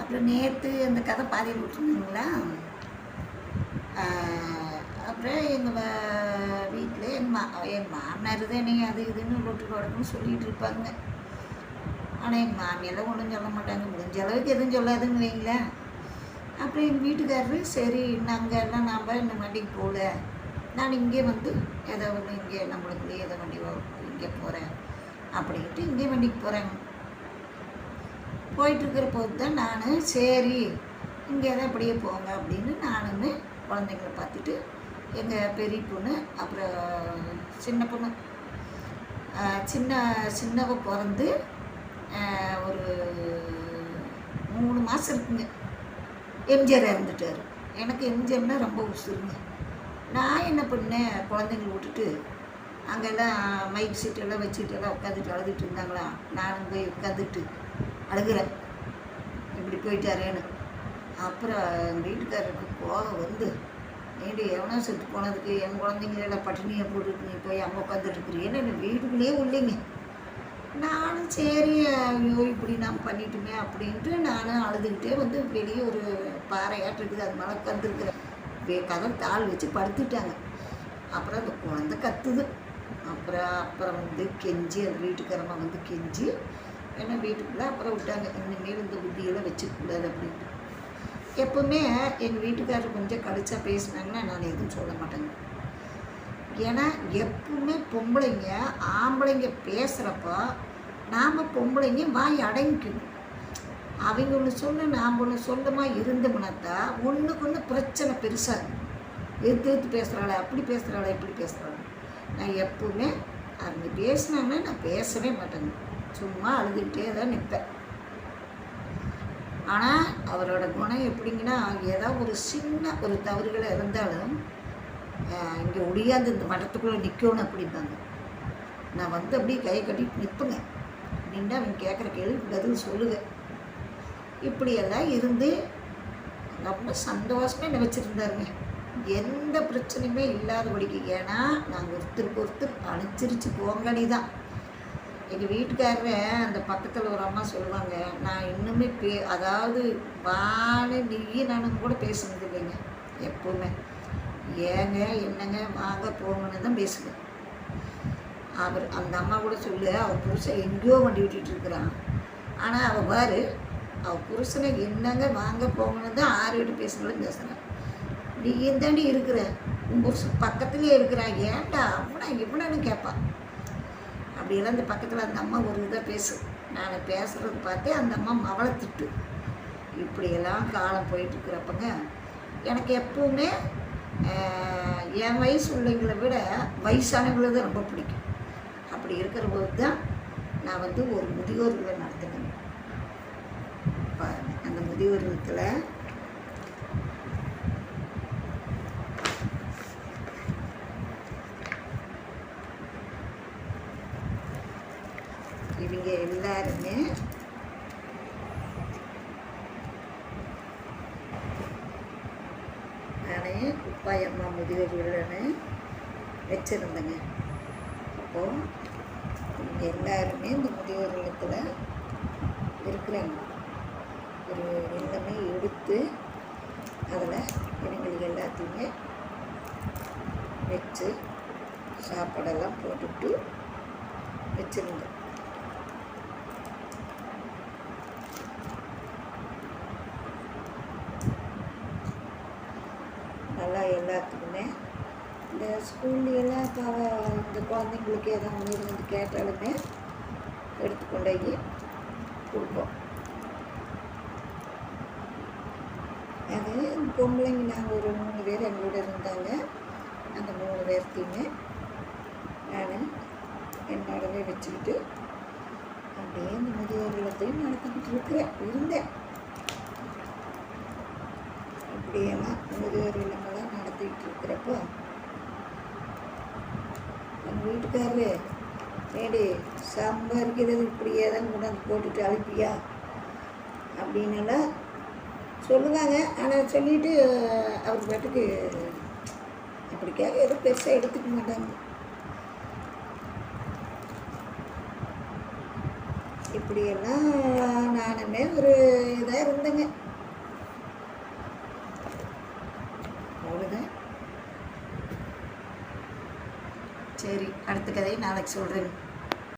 அப்புறம் நேற்று அந்த கதை பாதியில் விட்டுருந்தீங்களா. அப்புறம் எங்கள் வீட்டில் என் மாமனார் தான் என்னை அது இதுன்னு ரொட்டு கொடுக்கணும்னு சொல்லிகிட்டு இருப்பாங்க. ஆனால் எங்கள் மாமியெல்லாம் ஒன்றும் சொல்ல மாட்டாங்க, முடிஞ்ச அளவுக்கு எதுவும் சொல்லாதுன்னு வைங்களேன். அப்புறம் எங்கள் வீட்டுக்காரரு சரி நாங்கள் எல்லாம் நாம் இந்த வண்டிக்கு போகல, நான் இங்கே வந்து ஏதோ ஒன்று இங்கே நம்மளுக்குள்ளே ஏதோ வண்டி இங்கே போகிறேன் அப்படின்ட்டு இங்கே வண்டிக்கு போகிறாங்க. போயிட்டுருக்கிற போது தான் நான் சரி இங்கே தான் அப்படியே போங்க அப்படின்னு நானுமே குழந்தைங்கள பார்த்துட்டு எங்கள் பெரிய பொண்ணு அப்புறம் சின்ன பொண்ணு சின்னவ பிறந்து ஒரு 3 மாதம் இருக்குங்க. எம்ஜிஆர் இறந்துட்டார். எனக்கு எம்ஜிஆர்னா ரொம்ப உசுருங்க. நான் என்ன பண்ணேன், குழந்தைங்கள விட்டுட்டு அங்கெல்லாம் மைக் சீட்டெல்லாம் வச்சுட்டு எல்லாம் உட்காந்துட்டு அழுதுட்டு இருந்தாங்களா, நானும் போய் உட்காந்துட்டு அழுகிறேன் இப்படி போயிட்டாரேன்னு. அப்புறம் எங்கள் வீட்டுக்காரருக்கு கோவம் வந்து, ஏண்டி எவனோ செத்து போனதுக்கு என் குழந்தைங்களெல்லாம் பட்டினியை போட்டுட்டு நீ போய் அங்கே உட்காந்துட்டு இருக்கிறேன்னு என்ன வீட்டுக்குள்ளேயே உள்ளிங்க. நானும் சரி ஐயோ இப்படி நான் பண்ணிட்டுமே அப்படின்ட்டு நானும் அழுதுகிட்டே வந்து வெளியே ஒரு பாறையாட்டு இருக்குது, அது மேலே உட்காந்துருக்குறேன். கதவு தாள் வச்சு படுத்துட்டாங்க. அப்புறம் அந்த குழந்தை கத்துது. அப்புறம் வந்து கெஞ்சி அந்த வீட்டுக்காரமாக வந்து கெஞ்சி என்ன வீட்டுக்குள்ளே அப்புறம் விட்டாங்க. இனிமேல் இந்த புத்தியெல்லாம் வச்சுக்கூடாது அப்படின்ட்டு. எப்போவுமே எங்கள் வீட்டுக்காரர் கொஞ்சம் கடிச்சா பேசினாங்கன்னா நான் எதுவும் சொல்ல மாட்டேங்க. ஏன்னா எப்பவுமே பொம்பளைங்க ஆம்பளைங்க பேசுகிறப்போ நாம் பொம்பளைங்க வாய் அடங்கிக்கணும். அவங்க ஒன்று சொல்ல நாம் ஒன்று சொல்லமா இருந்தோம்னாத்தா ஒன்றுக்கு ஒன்று பிரச்சனை பெருசாக எதிர்த்து பேசுகிறாளே அப்படி பேசுகிறாளே இப்படி பேசுகிறாளே. நான் எப்பவுமே அவங்க பேசினாங்கன்னா நான் பேசவே மாட்டேங்க, சும்மா அழுதுகிட்டே தான் நிற்பேன். ஆனால் அவரோட குணம் எப்படிங்கன்னா ஏதாவது ஒரு சின்ன ஒரு தவறுகளை இருந்தாலும் இங்கே ஒடியாந்து இந்த மடத்துக்குள்ளே நிற்கணும் அப்படிம்பாங்க. நான் வந்து அப்படியே கையை கட்டிட்டு நிற்பேங்க. அப்படின்னா அவங்க கேட்குற கேள்விக்கு பதில் சொல்லுவேன். இப்படியெல்லாம் இருந்து ரொம்ப சந்தோஷமே என்னை வச்சுருந்தாருங்க. எந்த பிரச்சனையுமே இல்லாதபடிக்கு. ஏன்னா நாங்கள் ஒருத்தருக்கு ஒருத்தர் அனுசரித்து போங்கடி தான். எங்கள் வீட்டுக்காரரை அந்த பக்கத்தில் ஒரு அம்மா சொல்லுவாங்க, நான் இன்னுமே அதாவது வாழை நெய்யி நானும் கூட பேசுனது இல்லைங்க. எப்போவுமே ஏங்க என்னங்க வாங்க போங்கன்னு தான் பேசுவேன். அவர் அந்த அம்மா கூட சொல்லு, அவள் புருஷன் எங்கேயோ வண்டி விட்டுட்டு இருக்கிறான், ஆனால் அவள் பாரு அவள் புருஷனை என்னங்க வாங்க போங்கன்னு தான் 6 பேசுனாலும் பேசுகிறேன். நீ தாண்டி இருக்கிற உன் புருஷன் பக்கத்துலேயே இருக்கிறான், ஏன்டா அவனா இவனு கேட்பான். அப்படியெல்லாம் இந்த பக்கத்தில் அந்த அம்மா ஒரு இதாக பேசு. நான் பேசுகிறது பார்த்து அந்த அம்மா மவளை திட்டு. இப்படியெல்லாம் காலம் போயிட்டுருக்குறப்பங்க எனக்கு எப்பவுமே என் வயசு உள்ளவங்களை விட வயசானவங்களை தான் ரொம்ப பிடிக்கும். அப்படி இருக்கிற போது தான் நான் வந்து ஒரு முதியோர்களை நடத்தினேன். பாருங்கள், அந்த முதியோர்களை இவங்க எல்லாருமே நானே குப்பாயம்மா முதியோர்கள்னு வச்சுருந்தேங்க. அப்போது இவங்க எல்லாருமே இந்த முதியோர் இல்லத்தில் இருக்கிறாங்க. ஒரு எல்லாமே எடுத்து அதில் இவங்களுக்கு எல்லாத்தையுமே வச்சு சாப்பாடெல்லாம் போட்டுட்டு வச்சுருந்தேன். நல்லா எல்லாத்துக்குமே இந்த ஸ்கூல்லையெல்லாம் இந்த குழந்தைங்களுக்கு எதாவது ஒன்று வந்து கேட்டாலுமே எடுத்துக்கொண்டு போய் கொடுப்போம். அது பொம்பளைங்க நாங்கள் ஒரு 3 பேர் எங்களோட இருந்தாங்க. அந்த 3 பேர்த்தையுமே நான் என்னோடவே வச்சுக்கிட்டு அப்படியே இந்த முதியோர் இல்லத்தையும் நடத்திக்கிட்டு இருந்தேன். இப்படியெல்லாம் முதியோர் இல்லமெல்லாம் நடத்திக்கிட்டு இருக்கிறப்போ எங்கள் வீட்டுக்காரரு ஏடி சம்பாதிக்கிறது இப்படியே தான் கொண்டாந்து போட்டுட்டு அழுப்பியா அப்படின்னுலாம் சொல்லுவாங்க. ஆனால் சொல்லிவிட்டு அவர் பாட்டுக்கு அப்படிக்காக எதுவும் பெருசாக எடுத்துக்க மாட்டாங்க. இப்படியெல்லாம் நானுமே ஒரு இதாக இருந்தேங்க. அவ்வளோதான். சரி, அடுத்த கதையை நாளைக்கு சொல்கிறேங்க.